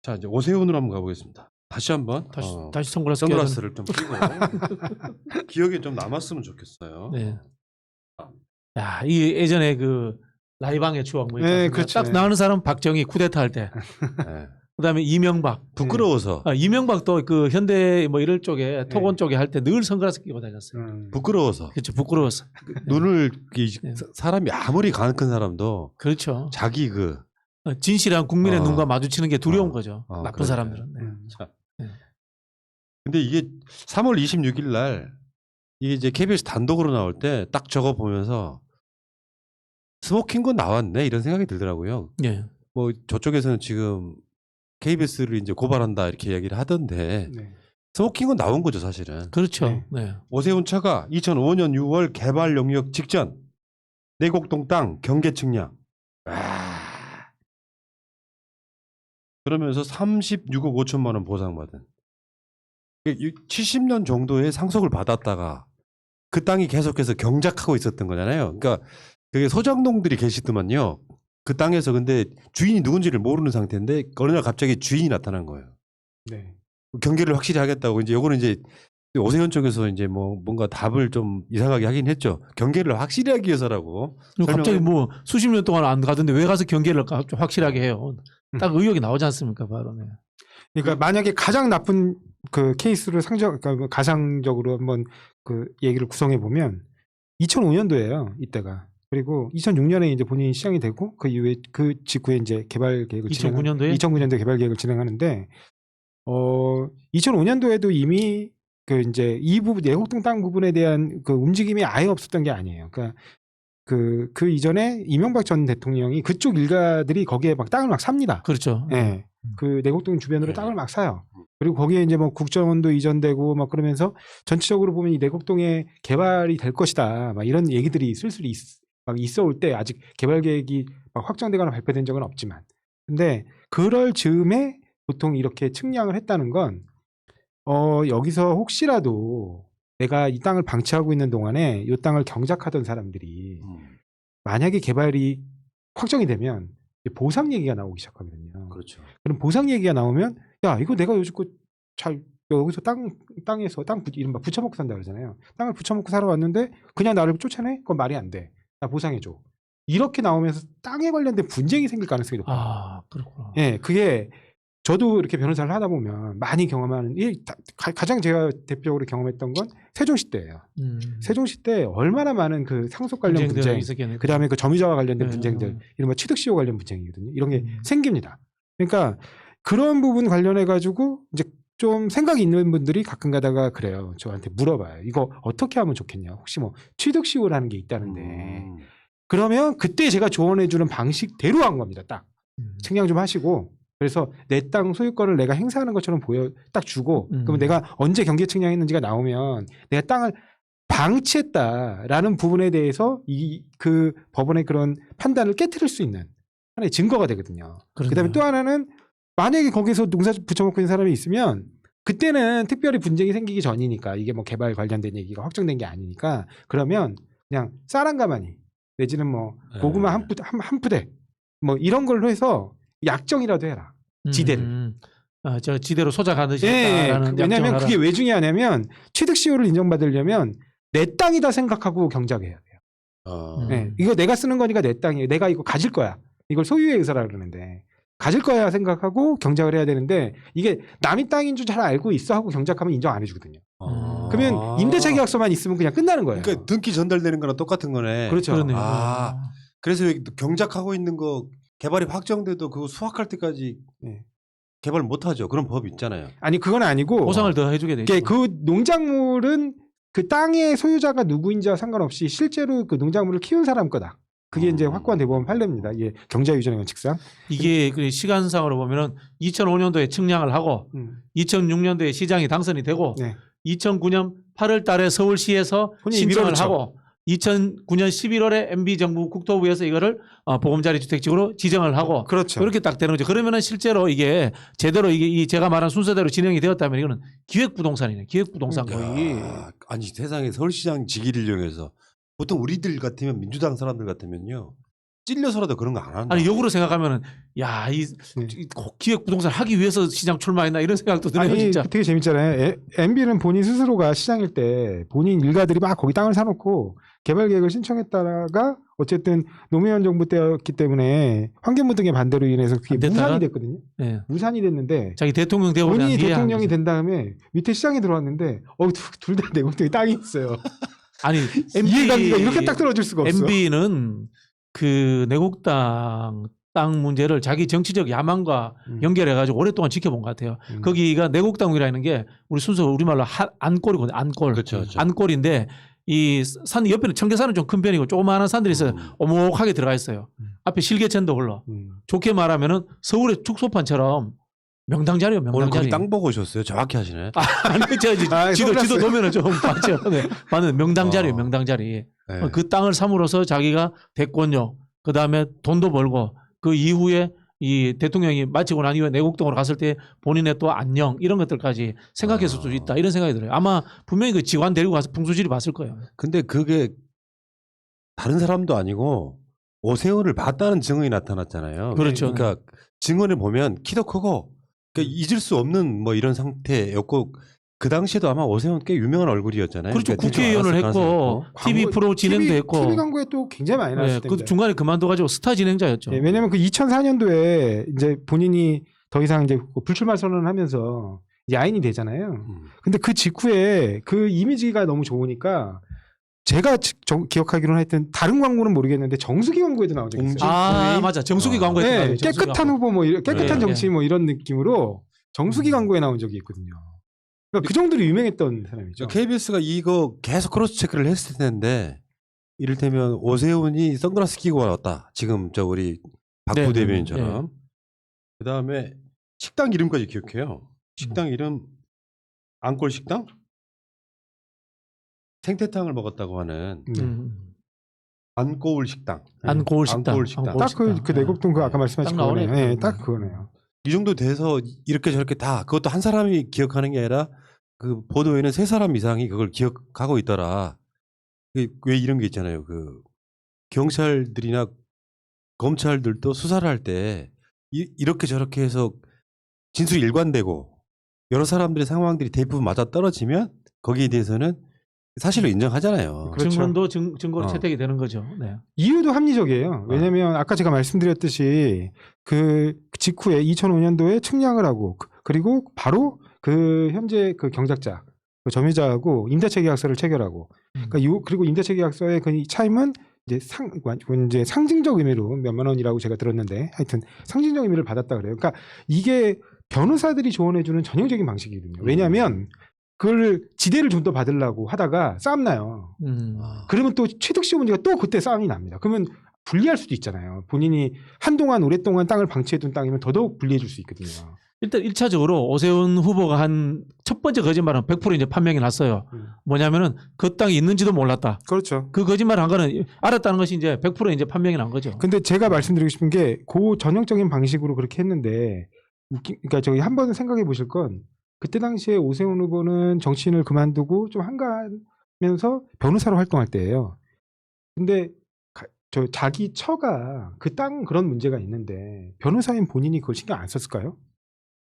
자, 이제 오세훈으로 한번 가보겠습니다. 다시 한번 다시 선글라스 껴야 선글라스를 좀 끼고 기억에 좀 남았으면 좋겠어요. 네. 야, 이 예전에 그 라이방의 추억 뭐 네, 그렇죠. 딱 네. 나오는 사람 박정희 쿠데타 할 때. 네. 그다음에 이명박. 부끄러워서 이명박도 그 현대 뭐 이럴 쪽에 토건 쪽에 할 때 늘 선글라스 끼고 다녔어요. 부끄러워서 그렇죠. 부끄러워서. 눈을 네. 사람이 아무리 가는 큰 사람도 그렇죠. 자기 그 진실한 국민의 눈과 마주치는 게 두려운 거죠. 나쁜 그러네. 사람들은. 네. 자. 네. 근데 이게 3월 26일 날 이게 이제 KBS 단독으로 나올 때 딱 적어 보면서 스모킹건 나왔네 이런 생각이 들더라고요. 네. 뭐 저쪽에서는 지금 KBS를 이제 고발한다 이렇게 이야기를 하던데 네. 스모킹건 나온 거죠 사실은. 그렇죠. 네. 네. 오세훈 차가 2005년 6월 개발 용역 직전 내곡동 땅 경계 측량. 그러면서 36억 5천만 원 보상받은 70년 정도의 상속을 받았다가 그 땅이 계속해서 경작하고 있었던 거잖아요. 그러니까 그게 소장농들이 계시더만요. 그 땅에서 근데 주인이 누군지를 모르는 상태인데 어느 날 갑자기 주인이 나타난 거예요. 네. 경계를 확실히 하겠다고 이제 요거는 이제 오세훈 쪽에서 이제 뭐 뭔가 답을 좀 이상하게 하긴 했죠. 경계를 확실히 하기 위해서라고. 갑자기 뭐 수십 년 동안 안 가던데 왜 가서 경계를 확실하게 해요. 딱 의혹이 나오지 않습니까, 바로. 네. 그러니까 만약에 가장 나쁜 그 케이스를 그러니까 뭐 가상적으로 한번 그 얘기를 구성해 보면 2005년도예요, 이때가. 그리고 2006년에 이제 본인이 시장이 되고 그 이후에 그 직후에 이제 개발 계획을 2009년도에 개발 계획을 진행하는데 2005년도에도 이미 그 이제 이 부분 내곡동 땅 부분에 대한 그 움직임이 아예 없었던 게 아니에요. 그러니까 그 이전에 이명박 전 대통령이 그쪽 일가들이 거기에 막 땅을 막 삽니다. 그렇죠. 예. 네. 그 내곡동 주변으로 땅을 막 사요. 그리고 거기에 이제 뭐 국정원도 이전되고 막 그러면서 전체적으로 보면 이 내곡동에 개발이 될 것이다. 막 이런 얘기들이 슬슬 막 있어 올 때 아직 개발 계획이 막 확정되거나 발표된 적은 없지만. 근데 그럴 즈음에 보통 이렇게 측량을 했다는 건 여기서 혹시라도 내가 이 땅을 방치하고 있는 동안에 이 땅을 경작하던 사람들이 만약에 개발이 확정이 되면 보상 얘기가 나오기 시작하거든요. 그렇죠. 그럼 보상 얘기가 나오면 야 이거 내가 요즘 잘 여기서 땅에서 이른바 붙여먹고 산다 그러잖아요. 땅을 붙여먹고 살아왔는데 그냥 나를 쫓아내? 그건 말이 안 돼. 나 보상해줘. 이렇게 나오면서 땅에 관련된 분쟁이 생길 가능성이 높아요. 아 그렇구나. 예, 그게 저도 이렇게 변호사를 하다 보면 많이 경험하는 가장 제가 대표적으로 경험했던 건 세종시 때예요. 세종시 때 얼마나 많은 그 상속 관련 분쟁, 그 다음에 그 점유자와 관련된 분쟁들, 이른바 취득시효 관련 분쟁이거든요. 이런 게 생깁니다. 그러니까 그런 부분 관련해 가지고 이제 좀 생각이 있는 분들이 가끔 가다가 그래요. 저한테 물어봐요. 이거 어떻게 하면 좋겠냐? 혹시 뭐 취득시효라는 게 있다는데 그러면 그때 제가 조언해 주는 방식대로 한 겁니다. 딱 측량 좀 하시고. 그래서 내 땅 소유권을 내가 행사하는 것처럼 딱 주고 그러면 내가 언제 경계 측량했는지가 나오면 내가 땅을 방치했다라는 부분에 대해서 그 법원의 그런 판단을 깨트릴 수 있는 하나의 증거가 되거든요. 그다음에 또 하나는 만약에 거기서 농사 붙여먹고 있는 사람이 있으면 그때는 특별히 분쟁이 생기기 전이니까 이게 뭐 개발 관련된 얘기가 확정된 게 아니니까 그러면 그냥 쌀한가마니 내지는 뭐 고구마 한 푸대 뭐 이런 걸로 해서 약정이라도 해라. 지대를. 저 지대로 소작하듯이 했다라는. 왜냐하면 그게 왜 중요하냐면 취득시효를 인정받으려면 내 땅이다 생각하고 경작해야 돼요. 네. 이거 내가 쓰는 거니까 내 땅이에요. 내가 이거 가질 거야. 이걸 소유의 의사라 그러는데 가질 거야 생각하고 경작을 해야 되는데 이게 남의 땅인 줄 잘 알고 있어 하고 경작하면 인정 안 해주거든요. 그러면 임대차 계약서만 있으면 그냥 끝나는 거예요. 그러니까 등기 전달되는 거랑 똑같은 거네. 그렇죠. 그래서 경작하고 있는 거 개발이 확정돼도 그거 수확할 때까지 개발 못 하죠. 그런 법 있잖아요. 아니 그건 아니고 보상을 더 해주게 돼. 그 농작물은 그 땅의 소유자가 누구인지와 상관없이 실제로 그 농작물을 키운 사람 거다. 그게 이제 확고한 대법원 판례입니다. 이게 경자유전의 원칙상. 이게 그 시간상으로 보면은 2005년도에 측량을 하고 2006년도에 시장이 당선이 되고 2009년 8월 달에 서울시에서 신청을 하고 2009년 11월에 MB정부 국토부에서 이거를 보금자리 주택지구로 지정을 하고 그렇죠. 그렇게 딱 되는 거죠. 그러면은 실제로 이게 제대로 이게 제가 말한 순서대로 진행이 되었다면 이거는 기획부동산이네. 기획부동산 거의. 아니 세상에 서울시장 직위를 이용해서 보통 우리들 같으면 민주당 사람들 같으면요 찔려서라도 그런 거 안 한다. 아니 역으로 생각하면은 야이 기획 부동산 하기 위해서 시장 출마했나 이런 생각도 드네요. 아니 진짜. 되게 재밌잖아요. MB는 본인 스스로가 시장일 때 본인 일가들이 막 거기 땅을 사놓고 개발 계획을 신청했다가 어쨌든 노무현 정부 때였기 때문에 환경부 등의 반대로 인해서 그게 안 됐다가? 무산이 됐거든요. 네. 무산이 됐는데 자기 대통령 되고 본인이 대통령이 된 다음에 밑에 시장에 들어왔는데 둘 다 내곡동에 땅이 있어요. 아니 이해관계가 이렇게 딱 떨어질 수가 없어. MB는 그 내곡당 땅 문제를 자기 정치적 야망과 연결해가지고 오랫동안 지켜본 것 같아요. 거기가 내곡당이라는 게 우리 순서 우리말로 안골이거든요. 안골. 그렇죠. 안골인데 이 산 옆에는 청계산은 좀 큰 편이고 조그마한 산들이 있어요. 오목하게 들어가 있어요. 앞에 실개천도 흘러. 좋게 말하면은 서울의 축소판처럼 명당 자리요, 명당 오늘 거기 자리. 땅 보고 오셨어요? 정확히 하시네. 아니, 지도 보면은 좀 봤죠. 네. 맞는 명당 자리요, 명당 자리. 네. 그 땅을 삼으로써 자기가 대권력, 그 다음에 돈도 벌고 그 이후에 이 대통령이 마치고 난 이후에 내곡동으로 갔을 때 본인의 또 안녕 이런 것들까지 생각했을 수도 있다 이런 생각이 들어요. 아마 분명히 그 직관 데리고 가서 풍수지리 봤을 거예요. 근데 그게 다른 사람도 아니고 오세훈을 봤다는 증언이 나타났잖아요. 그렇죠. 그러니까 증언을 보면 키도 크고 그러니까 잊을 수 없는 뭐 이런 상태였고 그 당시에도 아마 오세훈 꽤 유명한 얼굴이었잖아요. 그렇죠. 그러니까 국회의원을 대충 알았을 했고 가능성이 TV 프로 진행도 했고 TV 광고에 또 굉장히 많이 나왔을 네, 텐데. 그 중간에 그만둬가지고 스타 진행자였죠. 네, 왜냐하면 그 2004년도에 이제 본인이 더 이상 이제 불출마 선언을 하면서 야인이 되잖아요. 근데 그 직후에 그 이미지가 너무 좋으니까 제가 기억하기로는 하여튼 다른 광고는 모르겠는데 정수기 광고에도 나온 적이 있어요. 아 맞아. 정수기 광고에 네, 나와요. 정수기 깨끗한 광고. 후보 뭐 깨끗한 네, 정치 뭐 이런 느낌으로 정수기 광고에 나온 적이 있거든요. 그러니까 그 정도로 유명했던 사람이죠. KBS가 이거 계속 크로스 체크를 했을 텐데 이를테면 오세훈이 선글라스 끼고 왔다. 지금 저 우리 박 네, 부대변인처럼. 그다음에 식당 이름까지 기억해요. 식당 이름 안골 식당? 생태탕을 먹었다고 하는 안고울 식당. 안고울 식당. 안고울 식당. 딱 그 내곡동 그 아까 말씀하신 딱 거네요. 나오네요. 네, 딱 그거네요. 이 정도 돼서 이렇게 저렇게 다 그것도 한 사람이 기억하는 게 아니라 그 보도에는 3사람 이상이 그걸 기억하고 있더라. 왜 이런 게 있잖아요. 그 경찰들이나 검찰들도 수사를 할 때 이렇게 저렇게 해서 진술이 일관되고 여러 사람들의 상황들이 대부분 맞아 떨어지면 거기에 대해서는 사실로 인정하잖아요. 그렇죠. 증언도 증거로 채택이 되는 거죠. 네. 이유도 합리적이에요. 왜냐하면 아까 제가 말씀드렸듯이 그 직후에 2005년도에 측량을 하고 그리고 바로 그 현재 그 경작자, 그 점유자하고 임대차 계약서를 체결하고 그러니까 그리고 임대차 계약서의 그 차임은 이제 상징적 의미로 몇만 원이라고 제가 들었는데 하여튼 상징적 의미를 받았다 그래요. 그러니까 이게 변호사들이 조언해주는 전형적인 방식이거든요. 왜냐하면 그걸 지대를 좀 더 받으려고 하다가 싸움 나요. 그러면 또 취득시 문제가 또 그때 싸움이 납니다. 그러면 불리할 수도 있잖아요. 본인이 한동안 오랫동안 땅을 방치해둔 땅이면 더더욱 불리해질 수 있거든요. 일단 1차적으로 오세훈 후보가 한 첫 번째 거짓말은 100% 이제 판명이 났어요. 뭐냐면은 그 땅이 있는지도 몰랐다. 그렇죠. 그 거짓말 한 거는 알았다는 것이 이제 100% 이제 판명이 난 거죠. 근데 제가 말씀드리고 싶은 게 그 전형적인 방식으로 그렇게 했는데 그러니까 저기 한번 생각해 보실 건 그때 당시에 오세훈 후보는 정치인을 그만두고 좀 한가하면서 변호사로 활동할 때예요. 근데 자기 처가 그 땅 그런 문제가 있는데 변호사인 본인이 그걸 신경 안 썼을까요?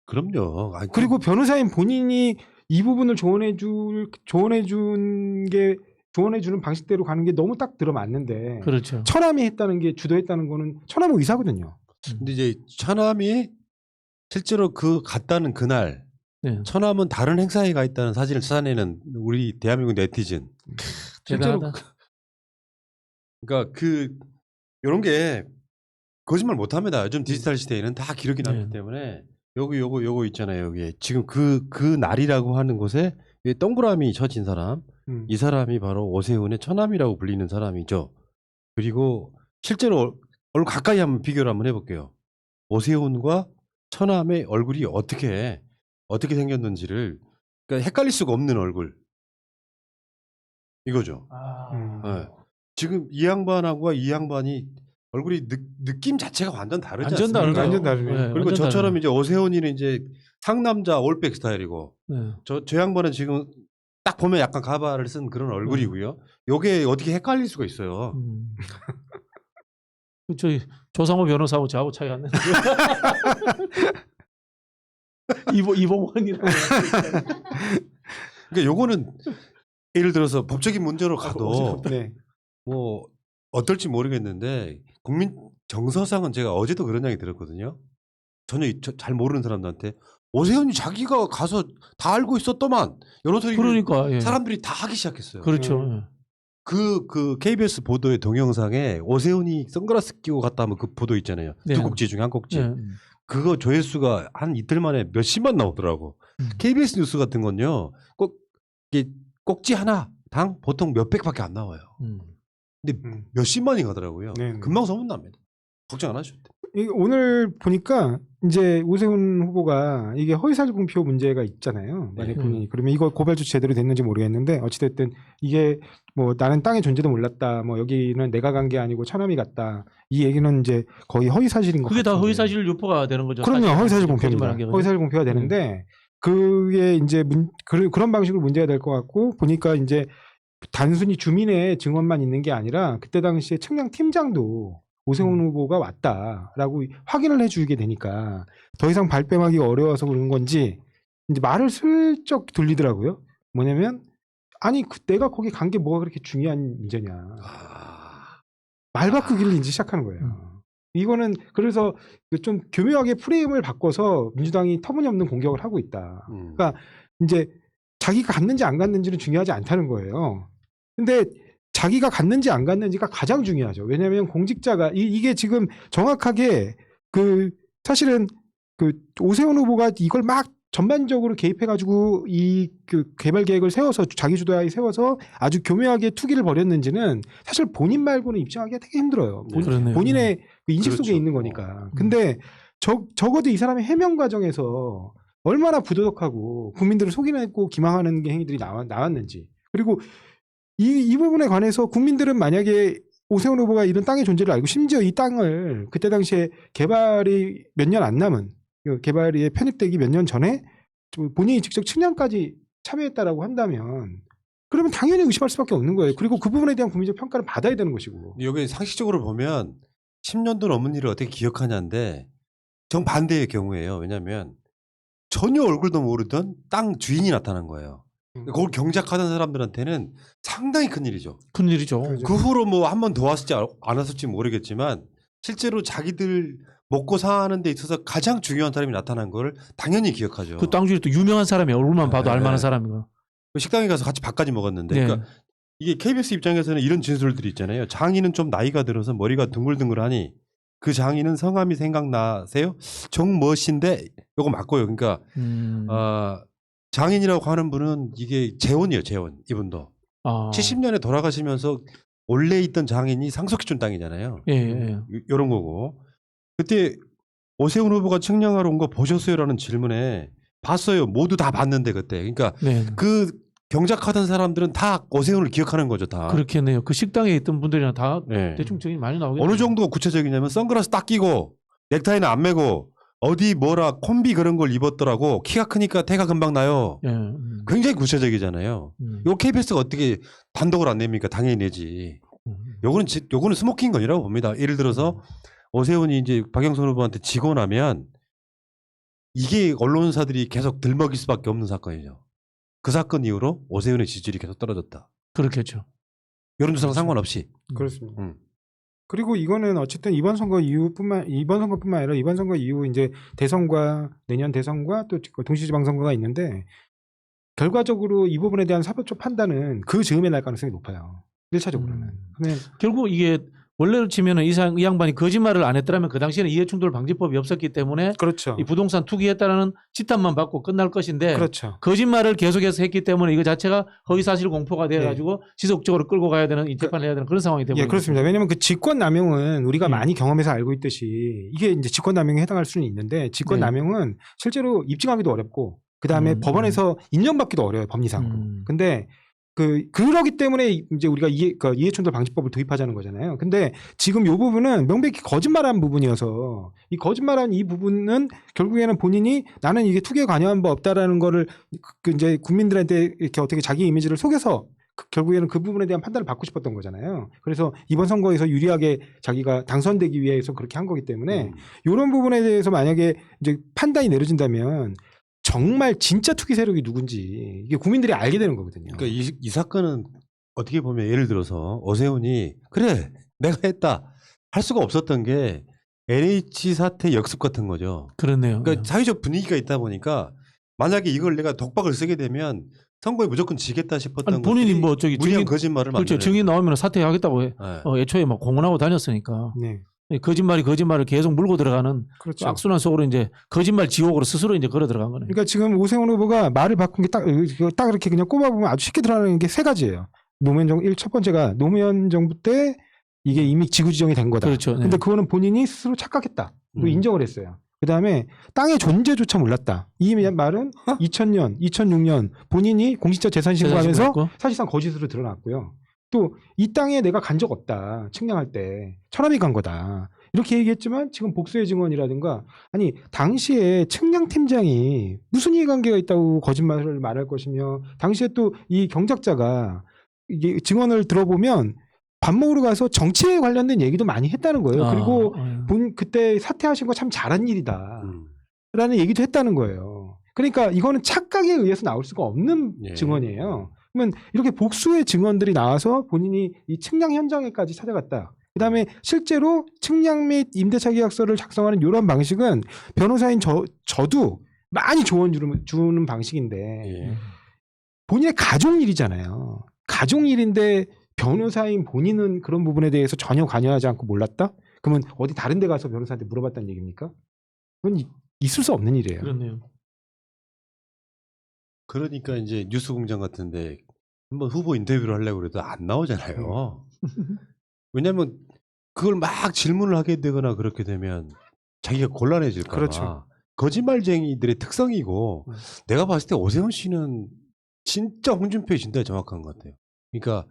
그럼요. 아니, 그리고 변호사인 본인이 이 부분을 조언해주는 방식대로 가는 게 너무 딱 들어맞는데 그렇죠. 처남이 했다는 게 주도했다는 거는 처남은 의사거든요. 근데 이제 처남이 실제로 그 갔다는 그날 네. 처남은 다른 행사에 가 있다는 사진을 찾아내는 우리 대한민국 네티즌. 실제로 대단하다. 그러니까 이런 게 거짓말 못 합니다. 요즘 디지털 시대에는 다 기록이 남기 때문에 요거 있잖아요. 여기 지금 그 날이라고 하는 곳에 동그라미 쳐진 사람, 이 사람이 바로 오세훈의 처남이라고 불리는 사람이죠. 그리고 실제로 얼굴 가까이 한번 비교를 한번 해볼게요. 오세훈과 처남의 얼굴이 어떻게 생겼는지를 그러니까 헷갈릴 수가 없는 얼굴 이거죠. 네. 지금 이 양반하고 이 양반이 얼굴이 느낌 자체가 완전 다르지 완전 않습니까? 완전 다르네. 네, 그리고 완전 저처럼 다르네. 이제 오세훈이는 이제 상남자 올백 스타일이고 네. 저 양반은 지금 딱 보면 약간 가발을 쓴 그런 얼굴이고요. 요게 어떻게 헷갈릴 수가 있어요. 저희 조상호 변호사하고 저하고 차이 안 나는데. 이봉원이라고. 그러니까 요거는 예를 들어서 법적인 문제로 가도 네. 뭐 어떨지 모르겠는데 국민 정서상은 제가 어제도 그런 이야기 들었거든요. 전혀 잘 모르는 사람들한테 오세훈이 자기가 가서 다 알고 있었더만 이런 소리 그러니까 예. 사람들이 다 하기 시작했어요. 그렇죠. 그 KBS 보도의 동영상에 오세훈이 선글라스 끼고 갔다 하면 그 보도 있잖아요. 네. 두 꼭지 중에 한 꼭지. 네. 그거 조회수가 한 이틀 만에 몇십만 나오더라고. KBS 뉴스 같은 건요. 꼭 이게 꼭지 하나당 보통 몇백밖에 안 나와요. 근데 몇십만이 가더라고요. 네. 금방 소문납니다. 걱정 안 하셔도 돼요. 오늘 보니까 이제 오세훈 후보가 이게 허위사실 공표 문제가 있잖아요. 만약 본인이 그러면 이거 고발 조치 제대로 됐는지 모르겠는데 어찌됐든 이게 뭐 나는 땅의 존재도 몰랐다. 뭐 여기는 내가 간 게 아니고 차남이 갔다. 이 얘기는 이제 거의 허위사실인 것 그게 같아요. 다 허위사실 유포가 되는 거죠. 그럼요, 허위사실 공표입니다. 공표입니다. 허위사실 공표가 되는데 그게 이제 그런 방식으로 문제가 될 것 같고 보니까 이제 단순히 주민의 증언만 있는 게 아니라 그때 당시에 측량 팀장도 오세훈 후보가 왔다라고 확인을 해주게 되니까 더 이상 발뺌하기가 어려워서 그런 건지 이제 말을 슬쩍 돌리더라고요. 뭐냐면 아니 내가 거기 간 게 뭐가 그렇게 중요한 문제냐. 말 바꾸기를 이제 시작하는 거예요. 이거는 그래서 좀 교묘하게 프레임을 바꿔서 민주당이 터무니없는 공격을 하고 있다. 그러니까 이제 자기가 갔는지 안 갔는지는 중요하지 않다는 거예요. 근데 자기가 갔는지 안 갔는지가 가장 중요하죠. 왜냐하면 공직자가 이게 지금 정확하게 그 사실은 그 오세훈 후보가 이걸 막 전반적으로 개입해가지고 이 그 개발 계획을 세워서 자기 주도하에 세워서 아주 교묘하게 투기를 벌였는지는 사실 본인 말고는 입증하기가 되게 힘들어요. 본인의 그 인식 속에 그렇죠. 있는 거니까. 근데 적어도 이 사람의 해명 과정에서 얼마나 부도덕하고 국민들을 속이고 기망하는 행위들이 나왔는지 그리고 이 부분에 관해서 국민들은 만약에 오세훈 후보가 이런 땅의 존재를 알고 심지어 이 땅을 그때 당시에 개발이 몇 년 안 남은 개발이 편입되기 몇 년 전에 본인이 직접 측량까지 참여했다라고 한다면 그러면 당연히 의심할 수밖에 없는 거예요. 그리고 그 부분에 대한 국민적 평가를 받아야 되는 것이고. 여기 상식적으로 보면 10년도 넘은 일을 어떻게 기억하냐인데 정반대의 경우예요. 왜냐하면 전혀 얼굴도 모르던 땅 주인이 나타난 거예요. 그걸 경작하던 사람들한테는 상당히 큰 일이죠. 큰 일이죠. 그 후로 뭐 한 번 더 왔을지 안 왔을지 모르겠지만 실제로 자기들 먹고 사는 데 있어서 가장 중요한 사람이 나타난 걸 당연히 기억하죠. 그 땅 주인이 또 유명한 사람이에요. 얼굴만 봐도 알만한 사람이고. 식당에 가서 같이 밥까지 먹었는데 네. 그러니까 이게 KBS 입장에서는 이런 진술들이 있잖아요. 장인은 좀 나이가 들어서 머리가 둥글둥글하니 그 장인은 성함이 생각나세요? 정머신데 요거 맞고요. 그러니까 장인이라고 하는 분은 이게 재혼이에요. 재혼 이분도 70년에 돌아가시면서 원래 있던 장인이 상속해준 땅이잖아요. 예. 이런 거고 그때 오세훈 후보가 측량하러 온 거 보셨어요라는 질문에 봤어요. 모두 다 봤는데 그때 그러니까 그 경작하던 사람들은 다 오세훈을 기억하는 거죠. 다 그렇겠네요. 그 식당에 있던 분들이랑 다 대충 정이 많이 나오겠네요. 어느 정도가 구체적이냐면 선글라스 딱 끼고 넥타이는 안 매고 어디 뭐라 콤비 그런 걸 입었더라고. 키가 크니까 태가 금방 나요. 굉장히 구체적이잖아요. 요 KBS가 어떻게 단독을 안 냅니까? 당연히 내지. 요거는 스모킹건이라고 봅니다. 예를 들어서 오세훈이 이제 박영선 후보한테 지고 나면 이게 언론사들이 계속 들먹일 수밖에 없는 사건이죠. 그 사건 이후로 오세훈의 지지율이 계속 떨어졌다. 그렇겠죠. 여론조사랑 상관없이. 그렇습니다. 그리고 이거는 어쨌든 이번 선거뿐만 아니라 이번 선거 이후 이제 대선과 내년 대선과 또 동시지방선거가 있는데 결과적으로 이 부분에 대한 사법적 판단은 그 즈음에 날 가능성이 높아요. 1차적으로는. 결국 이게 원래로 치면은 이 양반이 거짓말을 안 했더라면 그 당시에는 이해충돌 방지법이 없었기 때문에 그렇죠. 이 부동산 투기했다라는 지탄만 받고 끝날 것인데 그렇죠. 거짓말을 계속해서 했기 때문에 이거 자체가 허위사실 공표가 돼가지고 지속적으로 끌고 가야 되는 재판을 해야 되는 그런 상황이 되고. 예, 그렇습니다. 왜냐하면 그 직권남용은 우리가 많이 경험해서 알고 있듯이 이게 이제 직권남용에 해당할 수는 있는데 직권남용은 실제로 입증하기도 어렵고 그 다음에 법원에서 인정받기도 어려워요 법리상으로. 근데 그러기 때문에 이제 우리가 이해충돌 방지법을 도입하자는 거잖아요. 근데 지금 이 부분은 명백히 거짓말한 부분이어서 이 거짓말한 이 부분은 결국에는 본인이 나는 이게 투기에 관여한 바 없다라는 거를 이제 국민들한테 이렇게 어떻게 자기 이미지를 속여서 결국에는 그 부분에 대한 판단을 받고 싶었던 거잖아요. 그래서 이번 선거에서 유리하게 자기가 당선되기 위해서 그렇게 한 거기 때문에 이런 부분에 대해서 만약에 이제 판단이 내려진다면 정말 진짜 투기 세력이 누군지 이게 국민들이 알게 되는 거거든요. 그러니까 이 사건은 어떻게 보면 예를 들어서 오세훈이 그래 내가 했다 할 수가 없었던 게 NH 사태 역습 같은 거죠. 그렇네요. 그러니까 사회적 분위기가 있다 보니까 만약에 이걸 내가 독박을 쓰게 되면 선거에 무조건 지겠다 싶었던 아니, 본인이 것들이 뭐 저기 무리한 증인, 거짓말을 그렇죠. 만드는 증인 나오면 사퇴하겠다고 네. 애초에 막 공언하고 다녔으니까 네. 거짓말을 계속 물고 들어가는 그렇죠. 악순환 속으로 이제 거짓말 지옥으로 스스로 이제 걸어 들어간 거네요. 그러니까 지금 오세훈 후보가 말을 바꾼 게 딱 이렇게 그냥 꼽아보면 아주 쉽게 드러나는 게 세 가지예요. 첫 번째가 노무현 정부 때 이게 이미 지구 지정이 된 거다. 그렇죠. 네. 근데 그거는 본인이 스스로 착각했다. 그리고 인정을 했어요. 그다음에 땅의 존재조차 몰랐다. 이 말은 2000년, 2006년 본인이 공직자 재산 신고하면서 신고했고. 사실상 거짓으로 드러났고요. 또 이 땅에 내가 간 적 없다. 측량할 때 천함이 간 거다. 이렇게 얘기했지만 지금 복수의 증언이라든가 아니 당시에 측량팀장이 무슨 이해관계가 있다고 거짓말을 말할 것이며 당시에 또 이 경작자가 이게 증언을 들어보면 밥 먹으러 가서 정치에 관련된 얘기도 많이 했다는 거예요. 그리고 그때 사퇴하신 거 참 잘한 일이다. 라는 얘기도 했다는 거예요. 그러니까 이거는 착각에 의해서 나올 수가 없는 증언이에요. 그러면 이렇게 복수의 증언들이 나와서 본인이 이 측량 현장에까지 찾아갔다. 그다음에 실제로 측량 및 임대차 계약서를 작성하는 이런 방식은 변호사인 저도 많이 조언 주는 방식인데 본인의 가족 일이잖아요. 가족 일인데 변호사인 본인은 그런 부분에 대해서 전혀 관여하지 않고 몰랐다? 그러면 어디 다른 데 가서 변호사한테 물어봤다는 얘기입니까? 그건 있을 수 없는 일이에요. 그렇네요. 그러니까 이제 뉴스공장 같은데 한번 후보 인터뷰를 하려고 그래도 안 나오잖아요. 왜냐하면 그걸 막 질문을 하게 되거나 그렇게 되면 자기가 곤란해질까 봐. 그렇죠. 거짓말쟁이들의 특성이고 내가 봤을 때 오세훈 씨는 진짜 홍준표의 진단이 정확한 것 같아요. 그러니까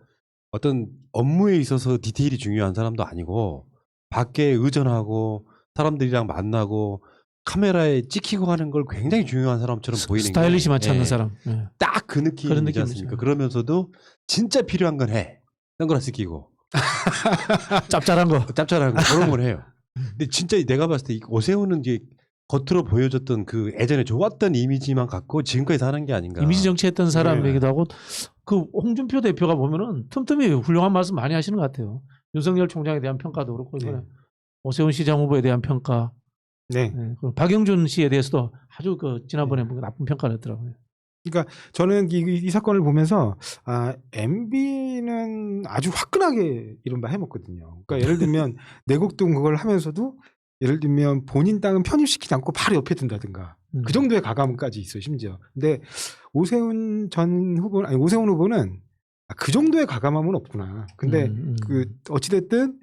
어떤 업무에 있어서 디테일이 중요한 사람도 아니고 밖에 의존하고 사람들이랑 만나고 카메라에 찍히고 하는 걸 굉장히 중요한 사람처럼 보이는 스타일리시만 게, 찾는 사람. 딱 그 느낌이지 그런 느낌이죠. 않습니까? 그러면서도 진짜 필요한 건 해. 선글라스 끼고 짭짤한 거. 짭짤한 거 그런 걸 해요. 근데 진짜 내가 봤을 때 이 오세훈은 이제 겉으로 보여줬던 그 예전에 좋았던 이미지만 갖고 지금까지 사는 게 아닌가. 이미지 정치했던 사람이기도 하고 그 홍준표 대표가 보면은 틈틈이 훌륭한 말씀 많이 하시는 것 같아요. 윤석열 총장에 대한 평가도 그렇고 이번에 오세훈 시장 후보에 대한 평가. 네. 그리고 박영준 씨에 대해서도 아주 그 지난번에 뭐 나쁜 평가를 했더라고요. 그러니까 저는 이 사건을 보면서 MB는 아주 화끈하게 이른바 해먹거든요. 그러니까 예를 들면 내곡동 그걸 하면서도 예를 들면 본인 땅은 편입시키지 않고 바로 옆에 둔다든가 그 정도의 가감까지 있어요, 심지어. 근데 오세훈 후보는 그 정도의 가감함은 없구나. 근데 그 어찌됐든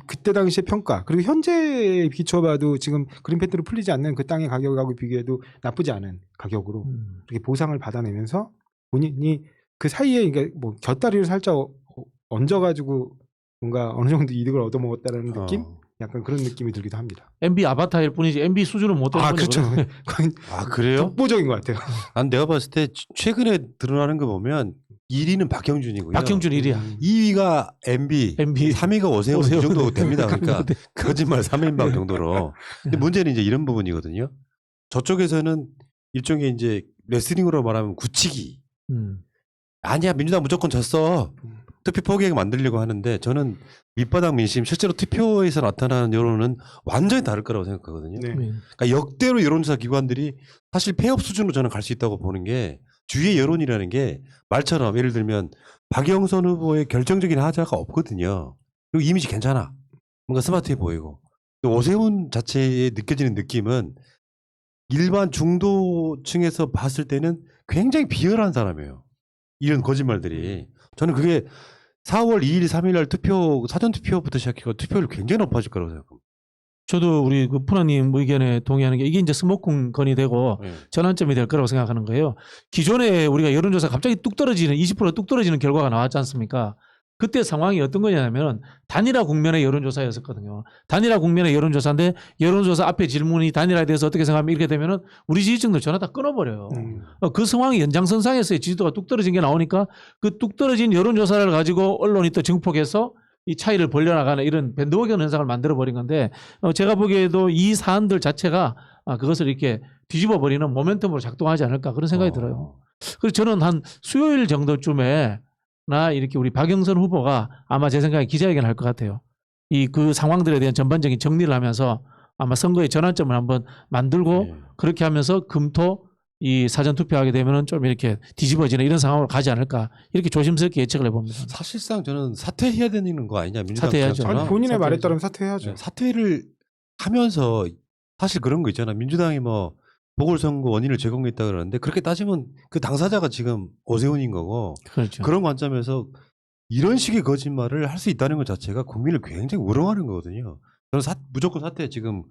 그때 당시의 평가 그리고 현재에 비춰봐도 지금 그린패트로 풀리지 않는 그 땅의 가격하고 비교해도 나쁘지 않은 가격으로 이렇게 보상을 받아내면서 본인이 그 사이에 이게 뭐 곁다리를 살짝 얹어가지고 뭔가 어느 정도 이득을 얻어먹었다는 느낌? 약간 그런 느낌이 들기도 합니다. MB 아바타일 뿐이지 MB 수준은 못 되는 거죠. 그렇죠. 그래요? 독보적인 것 같아요. 난 내가 봤을 때 최근에 드러나는 거 보면 1위는 박형준이고요. 박형준 1위야. 2위가 MB, 3위가 오세훈 이 정도 됩니다. 그러니까 거짓말 3인방 정도로. 근데 문제는 이제 이런 부분이거든요. 저쪽에서는 일종의 이제 레슬링으로 말하면 굳히기. 아니야 민주당 무조건 졌어. 투표 포기하게 만들려고 하는데 저는 밑바닥 민심 실제로 투표에서 나타나는 여론은 완전히 다를 거라고 생각하거든요. 네. 그러니까 역대로 여론조사 기관들이 사실 폐업 수준으로 저는 갈 수 있다고 보는 게 주위의 여론이라는 게 말처럼 예를 들면 박영선 후보의 결정적인 하자가 없거든요. 그리고 이미지 괜찮아. 뭔가 스마트해 보이고. 또 오세훈 자체에 느껴지는 느낌은 일반 중도층에서 봤을 때는 굉장히 비열한 사람이에요. 이런 거짓말들이. 저는 그게 4월 2일, 3일 날 사전투표부터 시작해서 투표율 굉장히 높아질 거라고 생각합니다. 저도 우리 그 푸나님 의견에 동의하는 게 이게 이제 스모킹 건이 되고 전환점이 될 거라고 생각하는 거예요. 기존에 우리가 여론조사 갑자기 뚝 떨어지는 20% 뚝 떨어지는 결과가 나왔지 않습니까? 그때 상황이 어떤 거냐면 단일화 국면의 여론조사였었거든요. 단일화 국면의 여론조사인데 여론조사 앞에 질문이 단일화에 대해서 어떻게 생각하면 이렇게 되면은 우리 지지층들 전화 다 끊어버려요. 그 상황이 연장선상에서의 지지도가 뚝 떨어진 게 나오니까 그 뚝 떨어진 여론조사를 가지고 언론이 또 증폭해서 이 차이를 벌려나가는 이런 밴드워건 현상을 만들어버린 건데 제가 보기에도 이 사안들 자체가 그것을 이렇게 뒤집어버리는 모멘텀으로 작동하지 않을까 그런 생각이 들어요. 그래서 저는 한 수요일 정도쯤에 나 이렇게 우리 박영선 후보가 아마 제 생각에 기자회견을 할 것 같아요. 그 상황들에 대한 전반적인 정리를 하면서 아마 선거의 전환점을 한번 만들고 그렇게 하면서 금토 이 사전 투표하게 되면은 좀 이렇게 뒤집어지는 이런 상황으로 가지 않을까 이렇게 조심스럽게 예측을 해봅니다. 사실상 저는 사퇴해야 되는 거 아니냐 민주당 사퇴해야죠. 아니, 본인의 말에 따르면 사퇴해야죠. 네, 사퇴를 하면서 사실 그런 거 있잖아. 민주당이 뭐 보궐선거 원인을 제공했다 그러는데 그렇게 따지면 그 당사자가 지금 오세훈인 거고 그렇죠. 그런 관점에서 이런 식의 거짓말을 할 수 있다는 것 자체가 국민을 굉장히 우롱하는 거거든요. 저는 무조건 사퇴 지금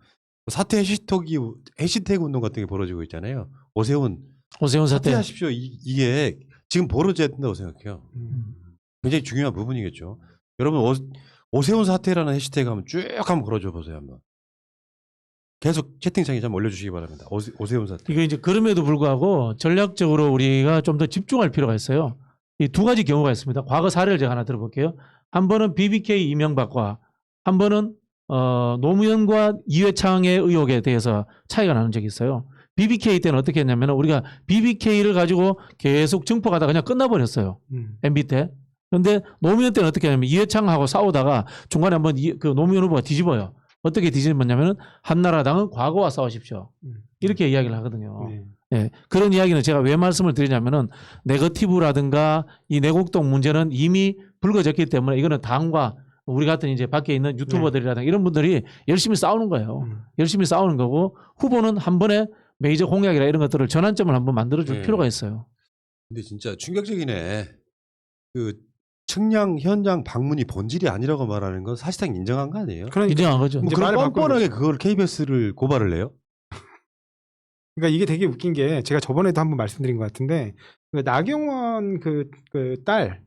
사퇴 해시태그 운동 같은 게 벌어지고 있잖아요. 오세훈 사퇴. 사퇴하십시오. 이게 지금 벌어져야 된다고 생각해요. 굉장히 중요한 부분이겠죠. 여러분 오세훈 사퇴라는 해시태그 한번 쭉 한번 걸어줘 보세요. 한번. 계속 채팅창에 좀 올려주시기 바랍니다. 오세훈 사퇴. 이게 이제 그럼에도 불구하고 전략적으로 우리가 좀 더 집중할 필요가 있어요. 이 두 가지 경우가 있습니다. 과거 사례를 제가 하나 들어볼게요. 한 번은 BBK 이명박과 한 번은 노무현과 이회창의 의혹에 대해서 차이가 나는 적이 있어요. BBK 때는 어떻게 했냐면 우리가 BBK를 가지고 계속 증폭하다가 그냥 끝나버렸어요. MB 때. 그런데 노무현 때는 어떻게 하냐면 이회창하고 싸우다가 중간에 한번 그 노무현 후보가 뒤집어요. 어떻게 뒤집었냐면은 한나라당은 과거와 싸우십시오. 이렇게 이야기를 하거든요. 예, 그런 이야기는 제가 왜 말씀을 드리냐면은 네거티브라든가 이 내곡동 문제는 이미 불거졌기 때문에 이거는 당과 우리 같은 이제 밖에 있는 유튜버들이라든가 이런 분들이 열심히 싸우는 거예요. 열심히 싸우는 거고 후보는 한 번에 메이저 공약이나 이런 것들을 전환점을 한번 만들어줄 필요가 있어요. 근데 진짜 충격적이네. 그 측량 현장 방문이 본질이 아니라고 말하는 건 사실상 인정한 거 아니에요? 그러니까 인정한 거죠. 뭐 그런 뻔뻔하게 그걸 KBS를 고발을 해요? 그러니까 이게 되게 웃긴 게 제가 저번에도 한번 말씀드린 것 같은데 그 나경원 그 딸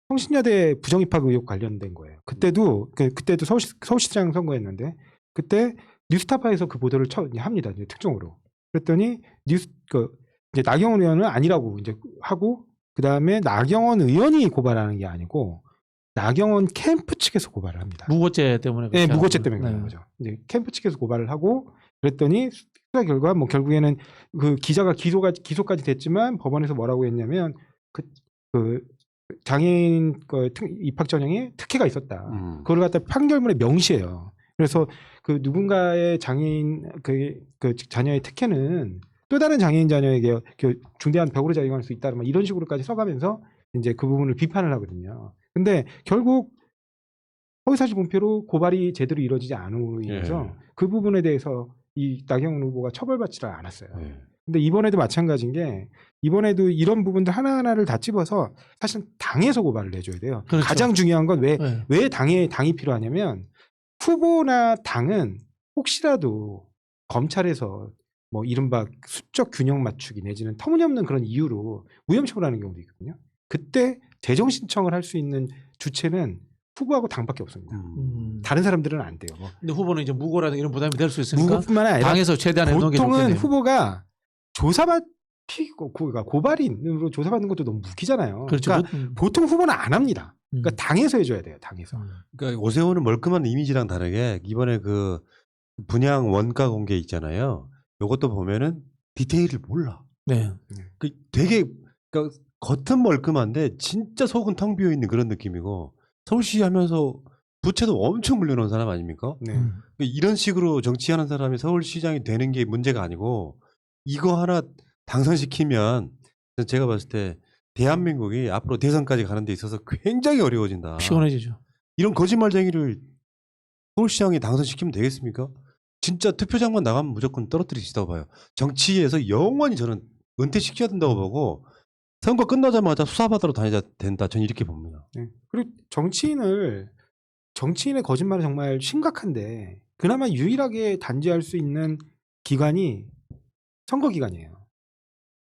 성신여대 부정입학 의혹 관련된 거예요. 그때도 서울시장 선거였는데 그때 뉴스타파에서 그 보도를 합니다. 이제 특종으로. 그랬더니 이제 나경원 의원은 아니라고 이제 하고 그 다음에 나경원 의원이 고발하는 게 아니고 나경원 캠프 측에서 고발을 합니다. 무고죄 때문에. 네, 무고죄 때문에 그런 거죠. 이제 캠프 측에서 고발을 하고 그랬더니 수사 결과 뭐 결국에는 그 기자가 기소까지 됐지만 법원에서 뭐라고 했냐면 그 장애인 입학 전형에 특혜가 있었다. 그걸 갖다 판결문에 명시해요. 그래서 그 누군가의 장애인 그 자녀의 특혜는 또 다른 장애인 자녀에게 중대한 벽으로 작용할 수 있다. 이런 식으로까지 써가면서 이제 그 부분을 비판을 하거든요. 근데 결국 허위사실 분표로 고발이 제대로 이루어지지 않음으로 인해서 그 부분에 대해서 이 나경원 후보가 처벌받지를 않았어요. 근데 이번에도 마찬가지인 게 이번에도 이런 부분들 하나하나를 다 집어서 사실 당에서 고발을 해줘야 돼요. 그렇죠. 가장 중요한 건 왜 당이 필요하냐면 후보나 당은 혹시라도 검찰에서 뭐 이른바 수적 균형 맞추기 내지는 터무니없는 그런 이유로 무혐의 처벌하는 경우도 있거든요. 그때 재정 신청을 할 수 있는 주체는 후보하고 당밖에 없습니다. 다른 사람들은 안 돼요. 근데 후보는 이제 무고라든가 이런 부담이 될 수 있으니까 무고뿐만 아니라 당에서 최대한 해놓은 게 보통은 좋겠네요. 후보가 고발인으로 조사받는 것도 너무 무기잖아요. 그렇죠. 그러니까 보통 후보는 안 합니다. 그러니까 당에서 해줘야 돼요. 당에서. 그러니까 오세훈은 멀끔한 이미지랑 다르게 이번에 그 분양 원가 공개 있잖아요. 이것도 보면은 디테일을 몰라. 네. 그 되게 그러니까 겉은 멀끔한데 진짜 속은 텅 비어 있는 그런 느낌이고 서울시 하면서 부채도 엄청 물려놓은 사람 아닙니까? 네. 이런 식으로 정치하는 사람이 서울시장이 되는 게 문제가 아니고 이거 하나 당선시키면 제가 봤을 때 대한민국이 앞으로 대선까지 가는 데 있어서 굉장히 어려워진다. 피곤해지죠. 이런 거짓말쟁이를 서울시장이 당선시키면 되겠습니까? 진짜 투표장만 나가면 무조건 떨어뜨리시다고 봐요. 정치에서 영원히 저는 은퇴시켜야 된다고 보고 선거 끝나자마자 수사받으러 다녀야 된다. 저는 이렇게 봅니다. 네. 그리고 정치인의 거짓말은 정말 심각한데 그나마 유일하게 단죄할 수 있는 기관이 선거 기간이에요.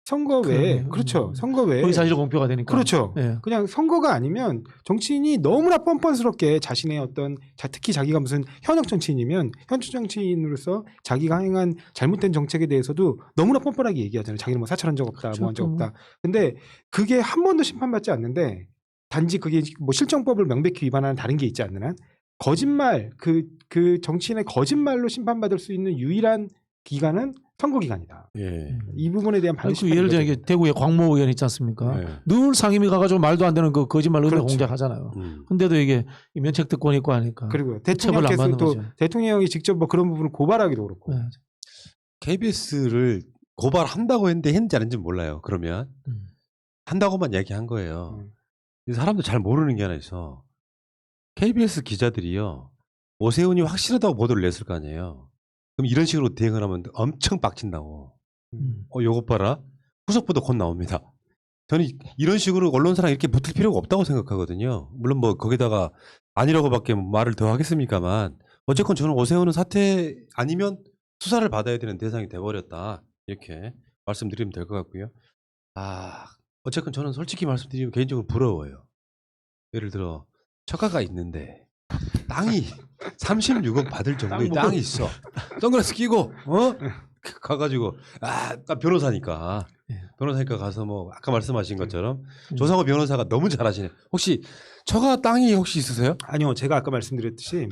선거 외에 그렇죠. 선거 외에 거의 사실 공표가 되니까. 그렇죠. 예. 그냥 선거가 아니면 정치인이 너무나 뻔뻔스럽게 자신의 어떤 특히 자기가 무슨 현역 정치인이면 현역 정치인으로서 자기가 행한 잘못된 정책에 대해서도 너무나 뻔뻔하게 얘기하잖아요. 자기는 뭐 사찰한 적 없다, 뭐 한 적 없다. 근데 그게 한 번도 심판받지 않는데 단지 그게 뭐 실정법을 명백히 위반하는 다른 게 있지 않는 한 거짓말 그 정치인의 거짓말로 심판받을 수 있는 유일한 기간은 선거 기간이다. 예. 이 부분에 대한 반드시 예를 들어 이게 대구에 광모 의원 있지 않습니까? 네. 늘 상임위 가가지고 말도 안 되는 그 거짓말 의혹 그렇죠. 공작하잖아요. 근데도 이게 면책 특권 있고 하니까. 그리고 처벌을 안 대통령께서 받는 또 거죠. 대통령이 직접 뭐 그런 부분을 고발하기도 그렇고. 네. KBS를 고발한다고 했는지 아닌지 몰라요. 그러면 음. 한다고만 얘기한 거예요. 사람들 잘 모르는 게 하나 있어. KBS 기자들이요. 오세훈이 확실하다고 보도를 냈을 거 아니에요. 그럼 이런 식으로 대응을 하면 엄청 빡친다고. 요것 봐라. 후속보도 곧 나옵니다. 저는 이런 식으로 언론사랑 이렇게 붙을 필요가 없다고 생각하거든요. 물론 뭐 거기다가 아니라고밖에 말을 더 하겠습니까만 어쨌건 저는 오세훈은 사퇴 아니면 수사를 받아야 되는 대상이 돼버렸다. 이렇게 말씀드리면 될 것 같고요. 어쨌건 저는 솔직히 말씀드리면 개인적으로 부러워요. 예를 들어 처가가 있는데 땅이 36억 받을 정도의 땅이 있어. 선글라스 끼고 가가지고 변호사니까 가서 뭐 아까 말씀하신 것처럼 조상호 변호사가 너무 잘하시네. 혹시 처가 땅이 혹시 있으세요? 아니요, 제가 아까 말씀드렸듯이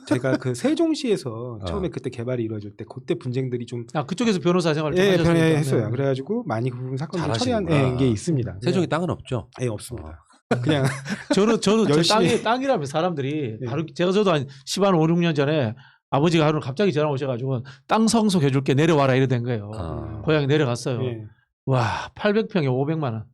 제가 그 세종시에서 처음에 그때 개발이 이루어질 때 그때 분쟁들이 좀 그쪽에서 변호사 생활을 예, 좀 하셨으니까. 했어요. 그래가지고 많이 그 부분 사건을 잘하시는구나. 처리한 게 있습니다. 세종에 땅은 없죠? 예, 없습니다. 그냥 저는 저 열심히- 땅이라면 사람들이 예. 바로 저도 한 10한 5, 6년 전에 아버지가 하루 갑자기 전화 오셔가지고 땅 성속해줄게 내려와라 이래 된 거예요. 고향에 내려갔어요. 예. 와 800평에 500만 원.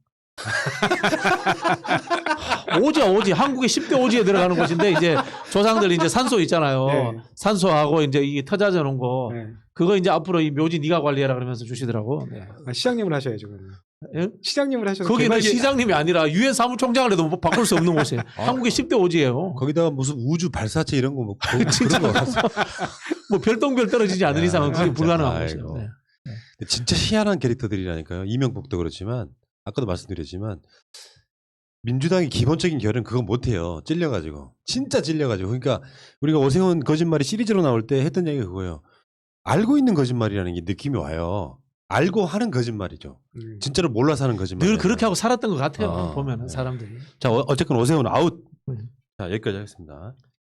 오지 한국의 10대 오지에 들어가는 곳인데 이제 조상들 이제 산소 있잖아요. 네. 산소하고 이제 이게 터자져 놓은 거 네. 그거 이제 앞으로 이 묘지 네가 관리해라 그러면서 주시더라고. 네. 시장님을 하셔야죠. 그러면. 예? 시장님을 하셔서 거기는 개발이- 시장님이 아니라 유엔 사무총장을 해도 뭐 바꿀 수 없는 곳이에요. 한국의 10대 오지예요. 거기다가 무슨 우주 발사체 이런 거 뭐 진짜 그런 거 같았어요. 뭐 별똥별 떨어지지 않는 야, 이상은 그게 진짜. 불가능한 아이고. 곳이에요. 네. 진짜 희한한 캐릭터들이라니까요. 이명박도 그렇지만 아까도 말씀드렸지만 민주당의 기본적인 결은 그건 못해요. 찔려가지고 진짜 찔려가지고. 그러니까 우리가 오세훈 거짓말이 시리즈로 나올 때 했던 얘기가 그거예요. 알고 있는 거짓말이라는 게 느낌이 와요. 알고 하는 거짓말이죠. 진짜로 몰라서 하는 거짓말. 늘 그렇게 하고 살았던 것 같아요. 보면은 네. 사람들이. 자 어쨌건 오세훈 아웃. 음. 자 여기까지 하겠습니다.